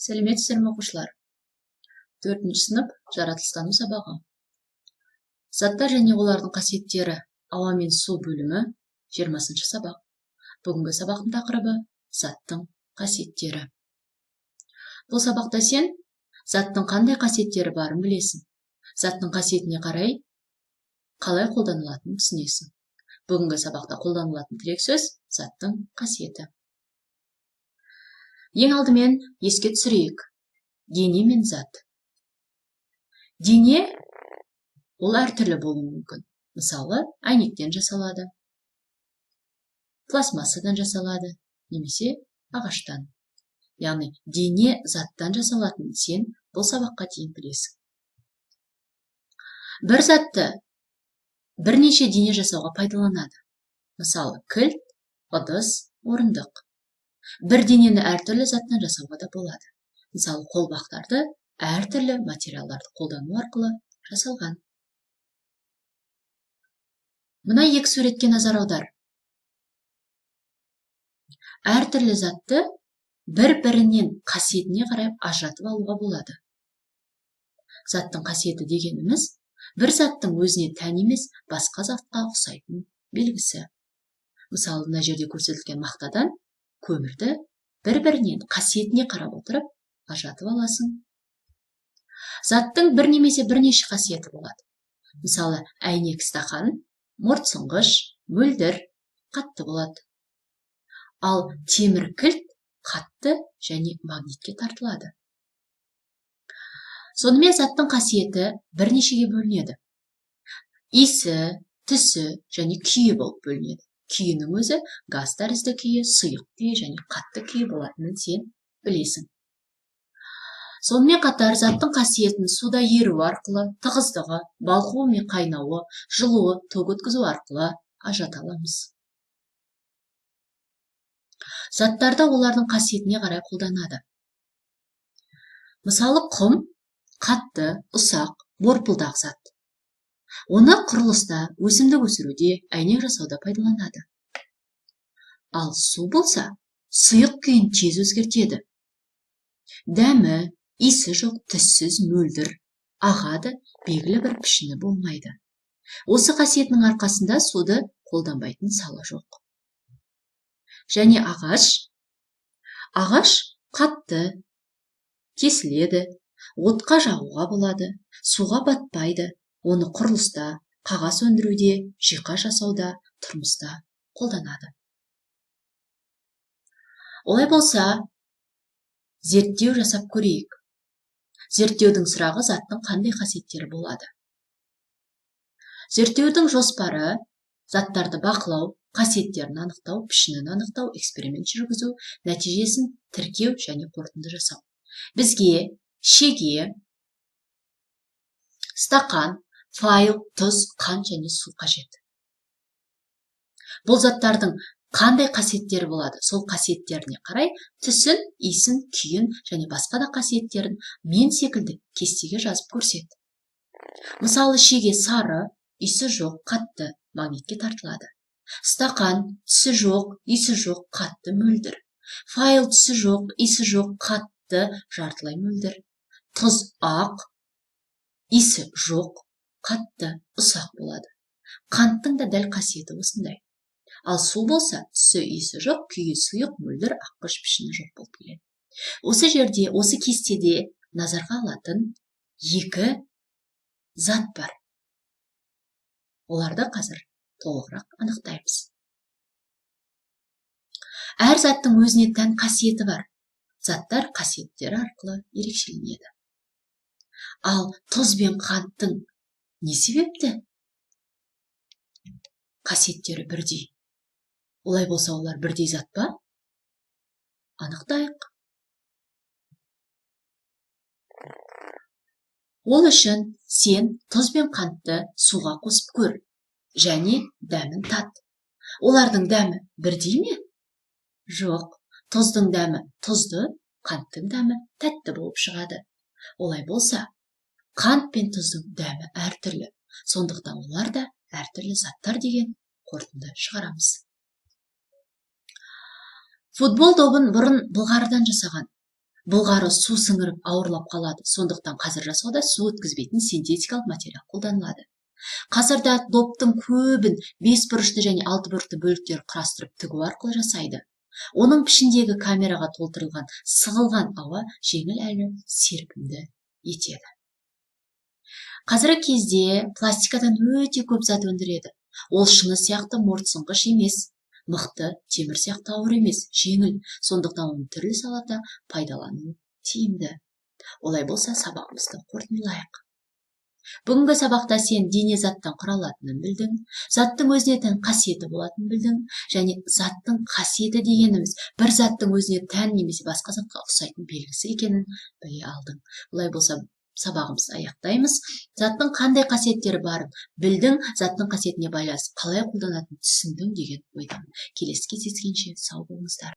Сәлеметсіздер ме оқушылар? 4-ші сынып жаратылыстану сабағы. Заттар және олардың қасиеттері ауа мен су бөлімі 20-ші сабақ. Бүгінгі сабақтың тақырыбы заттың қасиеттері. Бұл сабақта сен заттың қандай қасиеттері барын білесің. Заттың қасиетіне қарай қалай қолданылатынын түсінесің. Бүгінгі сабақта қолданылатын тірек сөз заттың қасиеті. Ең алдымен еске түсірейік. Дене мен зат. Дене ол әртүрлі болуы мүмкін. Мысалы, әйнектен жасалады, пластмассадан жасалады, немесе ағаштан. Яғни, дене заттан жасалатын сен бұл сабаққа дейін білесің. Бір затты бірнеше дене жасауға пайдаланады. Мысалы, кілт, ыдыс, орындық. Бір денені әртүрлі заттан жасауға да болады. Мысалы, қолбақтарды әртүрлі материалдарды қолдану арқылы жасалған. Мына екі суретке назар аудар. Әртүрлі затты бір-бірінен қасиетіне қарай ажыратып алуға болады. Заттың қасиеті дегеніміз, бір заттың өзіне тән емес, басқа затқа ұқсайтын белгісі. Мысалы, мына жерде көрсетілген мақтадан көмірді бір-бірінен қасиетіне қарап отырып ажыратып аласың. Заттың бір немесе бірнеше қасиеті болады. Мысалы, әйнек, стақан, мұртсынғыш, мөлдір, қатты болады. Ал темір кілт қатты және магнитке тартылады. Сонымен заттың қасиеті бірнешеге бөлінеді. Иісі, түсі және күйі болып бөлінеді. Күйінің өзі газ тәрізді күйі, сұйық күйі және қатты күйі болатынын сен білесің. Сонымен қатар заттың қасиетін суда еру арқылы, тығыздығы, балқуы мен қайнауы, жылуы, ток өткізу арқылы ажырата аламыз. Заттарды олардың қасиетіне қарай қолданады. Мысалы, құм қатты, ұсақ, борпылдақ зат. Оны құрылыста, өсімдік өсіруде, әйнек жасауда пайдаланады. Ал су болса, сұйық күйін тез өзгертеді. Дәмі, иісі жоқ, түссіз, мөлдір, ағады, белгілі бір пішіні болмайды. Осы қасиетінің арқасында суды қолданбайтын сала жоқ. Және ағаш қатты, кесіледі, отқа жағуға болады, суға батпайды. Оны құрылыста, қағаз өндіруде, жиһаз жасауда, тұрмыста қолданады. Олай болса, зерттеу жасап көрейік. Зерттеудің сұрағы заттың қандай қасиеттері болады? Зерттеудің жоспары заттарды бақылау, қасиеттерін анықтау, пішінін анықтау, эксперимент жүргізу, нәтижесін тіркеу және қорытынды жасау. Бізге шеге, стақан, файл, тұз, қант және су қажет. Бұл заттардың қандай қасиеттері болады? Сол қасиеттеріне қарай түсін, иісін, күйін және басқа да қасиеттерін мен секілді кестеге жазып көрсет. Мысалы, шеге сары, иісі жоқ, қатты, магнитке тартылады. Стақан түсі жоқ, иісі жоқ, қатты, мөлдір. Файл түсі жоқ, иісі жоқ, қатты, жартылай мөлдір. Тұз ақ, иісі жоқ, қатты, ұсақ болады. Қанттың да дәл қасиеті осындай. Ал су болса, түсі, иісі жоқ, күйі сұйық, мөлдір, аққыш, пішіні жоқ болып келеді. Осы жерде, осы кестеде назарға алатын екі зат бар. Оларды қазір толығырақ анықтаймыз. Әр заттың өзіне тән қасиеті бар. Заттар қасиеттері арқылы ерекшеленеді. Ал тұз бен қанттың не себепті қасиеттері бірдей? Олай болса, олар бірдей зат па? Анықтайық. Ол үшін сен тұз бен қантты суға қосып көр және дәмін тат. Олардың дәмі бірдей ме? Жоқ. Тұздың дәмі тұзды, қанттың дәмі тәтті болып шығады. Олай болса, қант пен тұздың дәмі әртүрлі. Сондықтан олар да әртүрлі заттар деген қорытынды шығарамыз. Футбол добын бұрын былғарыдан жасаған. былғары су сіңіріп ауырлап қалады. Сондықтан қазір жасауда су өткізбейтін синтетикалық материал қолданылады. Қазірде доптың көбін 5 бұрышты және 6 бұрышты бөліктер құрастырып тігу арқылы жасайды. Оның пішіндегі камераға толтырылған сығылған ауа жеңіл әлі серпімді етеді. Қазіргі кезде пластикадан өте көп зат өндіреді. Ол шыны сияқты мұртсынғыш емес, мықты темір сияқты ауыр емес, жеңіл. Сондықтан оны түрлі салада пайдалану тиімді. Олай болса, сабағымызды қорытындылайық. Бүгінгі сабақта сен дене заттан құралатынын білдің, заттың өзіне тән қасиеті болатынын білдің, және заттың қасиеті дегеніміз бір заттың өзіне тән немесе басқа затқа ұқсайтын белгісі екенін біле алдың. Олай болса, сабағымызды аяқтаймыз. Заттың қандай қасиеттері барын білдің, заттың қасиетіне байланысты қалай қолданатынын түсіндің деген ойдамын. Келесі кездескенше сау болыңыздар.